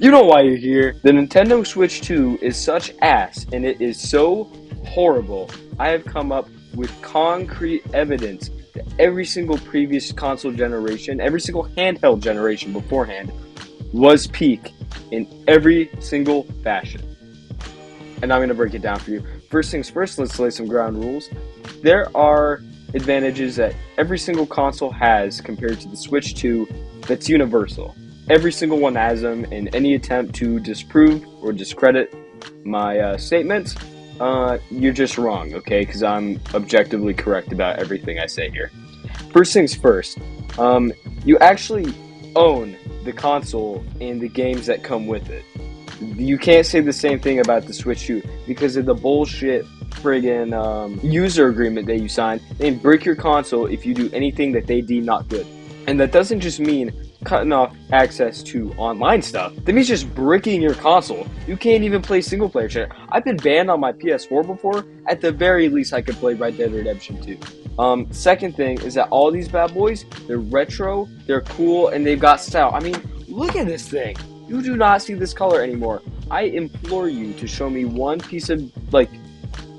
You know why you're here. The Nintendo Switch 2 is such ass, and it is so horrible. I have come up with concrete evidence that every single previous console generation, every single handheld generation beforehand, was peak in every single fashion. And I'm going to break it down for you. First things first, let's lay some ground rules. There are advantages that every single console has compared to the Switch 2 that's universal. Every single one has them, and any attempt to disprove or discredit my statements, you're just wrong, okay? Because I'm objectively correct about everything I say here. First things first, you actually own the console and the games that come with it. You can't say the same thing about the Switch 2 because of the bullshit friggin' user agreement that you signed. They break your console if you do anything that they deem not good. And that doesn't just mean cutting off access to online stuff. That means just bricking your console. You can't even play single player shit. I've been banned on my PS4 before. At the very least, I could play Red Dead Redemption 2. Second thing is that all these bad boys, they're retro, they're cool, and they've got style. I mean, look at this thing. You do not see this color anymore. I implore you to show me one piece of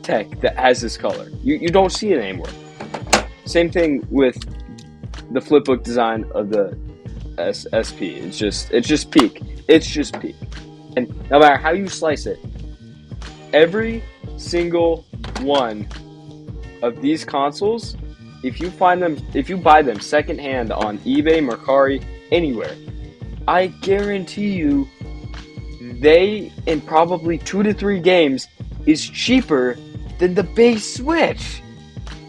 tech that has this color. You don't see it anymore. Same thing with the flipbook design of the SP. It's just peak. It's just peak. And no matter how you slice it, every single one of these consoles, if you buy them secondhand on eBay, Mercari, anywhere, I guarantee you they, in probably 2 to 3 games, is cheaper than the base Switch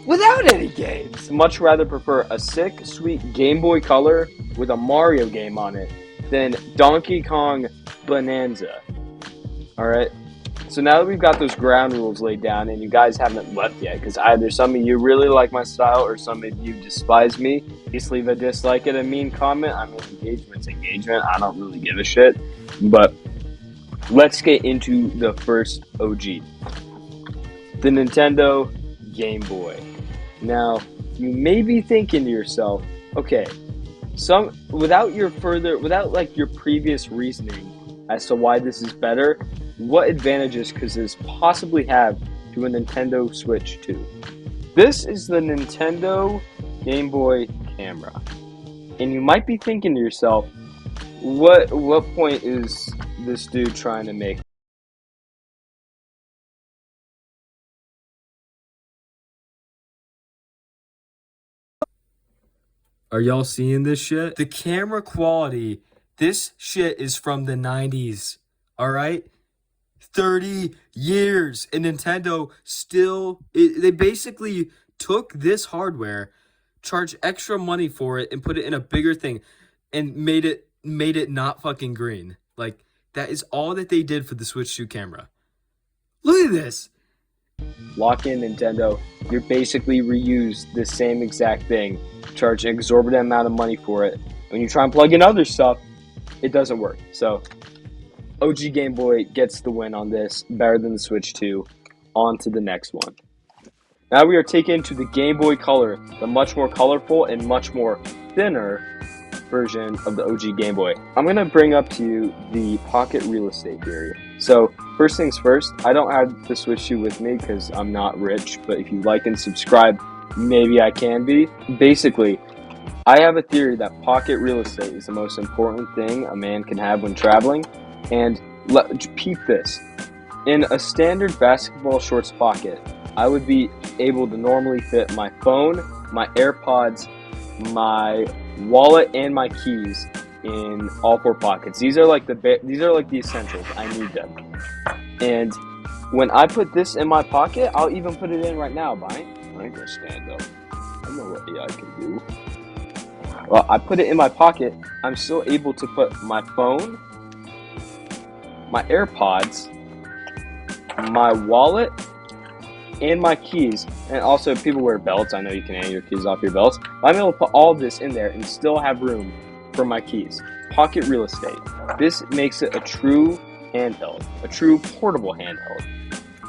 without any games. Much rather prefer a sick, sweet Game Boy Color with a Mario game on it than Donkey Kong Bonanza. Alright? So now that we've got those ground rules laid down and you guys haven't left yet, because either some of you really like my style or some of you despise me, just leave a dislike and a mean comment. I mean, engagement's engagement. I don't really give a shit. But let's get into the first OG. The Nintendo Game Boy. Now, you may be thinking to yourself, okay, without your previous reasoning as to why this is better, what advantages could this possibly have to a Nintendo Switch 2? This is the Nintendo Game Boy camera. And you might be thinking to yourself, what point is this dude trying to make? Are y'all seeing this shit? The camera quality, this shit is from the 90s, all right? 30 years, and Nintendo they basically took this hardware, charged extra money for it, and put it in a bigger thing, and made it not fucking green. Like, that is all that they did for the Switch 2 camera. Look at this. Lock in Nintendo, you're basically reused the same exact thing, charge an exorbitant amount of money for it. When you try and plug in other stuff, it doesn't work. So OG Game Boy gets the win on this, better than the Switch 2. On to the next one. Now we are taken to the Game Boy Color, the much more colorful and much more thinner version of the OG Game Boy. I'm going to bring up to you the pocket real estate theory. So first things first, I don't have the Switch 2 with me because I'm not rich, but if you like and subscribe, maybe I can be. Basically, I have a theory that pocket real estate is the most important thing a man can have when traveling. And peep this. In a standard basketball shorts pocket, I would be able to normally fit my phone, my AirPods, my wallet, and my keys in all 4 pockets. These are like the essentials. I need them. And when I put this in my pocket, I'll even put it in right now. I ain't gonna stand up. I know what AI can do. Well, I put it in my pocket. I'm still able to put my phone, my AirPods, my wallet, and my keys. And also, if people wear belts, I know you can hang your keys off your belts. I'm able to put all this in there and still have room for my keys. Pocket real estate. This makes it a true handheld, a true portable handheld.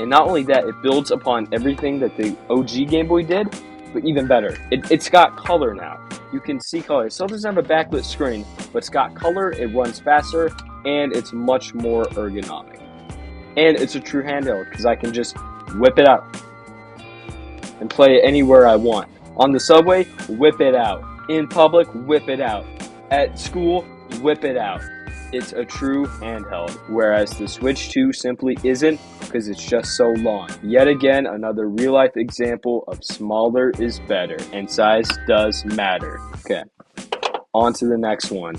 And not only that, it builds upon everything that the OG Game Boy did, but even better. It's got color now. You can see color. It still doesn't have a backlit screen, but it's got color, it runs faster, and it's much more ergonomic. And it's a true handheld because I can just whip it out and play it anywhere I want. On the subway, whip it out. In public, whip it out. At school, whip it out. It's a true handheld, whereas the Switch 2 simply isn't because it's just so long. Yet again, another real-life example of smaller is better, and size does matter. Okay, on to the next one.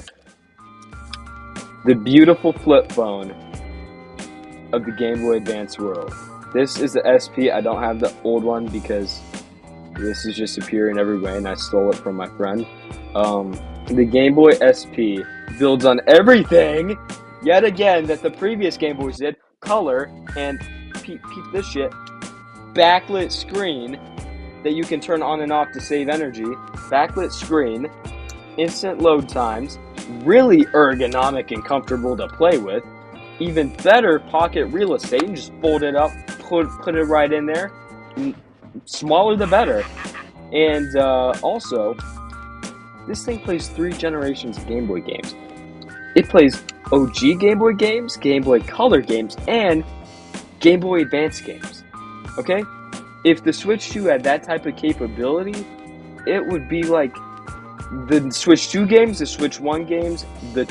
The beautiful flip phone of the Game Boy Advance world. This is the SP. I don't have the old one because this is just superior in every way, and I stole it from my friend. The Game Boy SP builds on everything, yet again, that the previous Game Boys did. Color, and peep this shit, backlit screen that you can turn on and off to save energy, backlit screen, instant load times, really ergonomic and comfortable to play with, even better pocket real estate, and just fold it up, put it right in there, smaller the better. And also, this thing plays 3 generations of Game Boy games. It plays OG Game Boy games, Game Boy Color games, and Game Boy Advance games. Okay? If the Switch 2 had that type of capability, it would be like the Switch 2 games, the Switch 1 games, the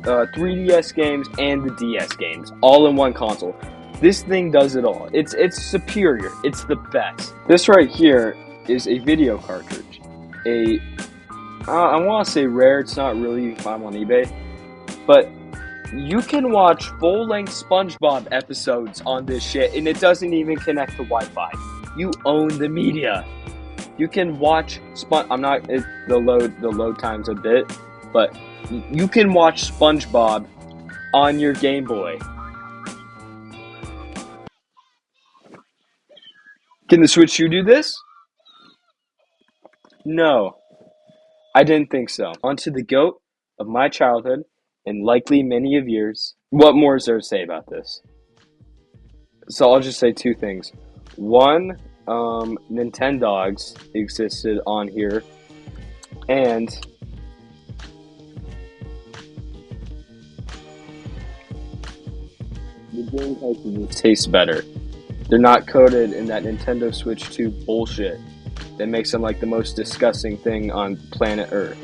3DS games, and the DS games, all in one console. This thing does it all. It's superior. It's the best. This right here is a video cartridge. I want to say rare. It's not really. You can find them on eBay. But you can watch full-length SpongeBob episodes on this shit, and it doesn't even connect to Wi-Fi. You own the media. You can watch the load time's a bit, but you can watch SpongeBob on your Game Boy. Can the Switch 2 do this? No. I didn't think so. Onto the GOAT of my childhood, and likely many of yours. What more is there to say about this? So I'll just say 2 things. One, Nintendogs existed on here, and the game cartridges taste better. They're not coated in that Nintendo Switch 2 bullshit that makes them like the most disgusting thing on planet Earth.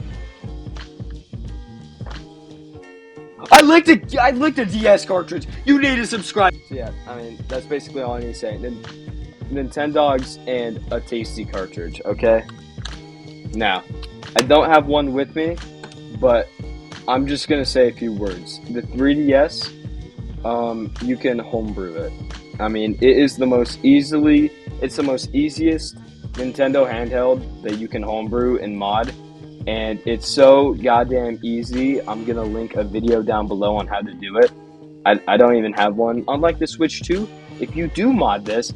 I licked a DS cartridge. You need to subscribe. So yeah, I mean, that's basically all I need to say. Nintendogs and a tasty cartridge, okay? Now, I don't have one with me, but I'm just gonna say a few words. The 3DS, you can homebrew it. I mean, it's the most easiest Nintendo handheld that you can homebrew and mod, and it's so goddamn easy. I'm gonna link a video down below on how to do it. I don't even have one. Unlike the Switch 2, if you do mod this,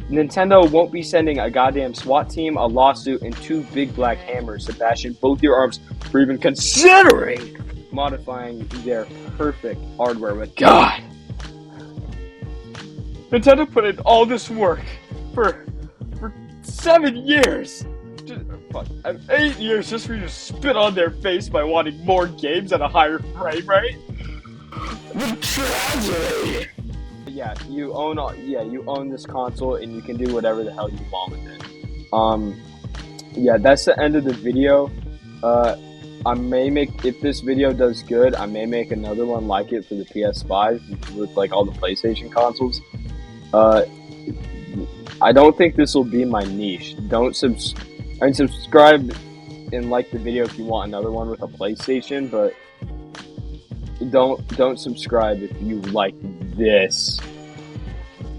Nintendo won't be sending a goddamn SWAT team, a lawsuit, and 2 big black hammers to bash in both your arms for even considering modifying their perfect hardware with. God! Nintendo put in all this work for 7 years! 8 years just for you to spit on their face by wanting more games at a higher frame rate? The tragedy! Yeah, you own this console and you can do whatever the hell you want with it. Yeah, that's the end of the video. If this video does good, I may make another one like it for the PS5 with like all the PlayStation consoles. I don't think this will be my niche. Subscribe and like the video if you want another one with a PlayStation, but don't subscribe if you like this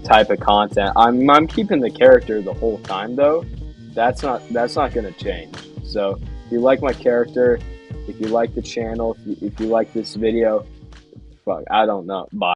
type of content. I'm keeping the character the whole time though. That's not gonna change. So if you like my character, if you like the channel, if you like this video, fuck, I don't know. Bye.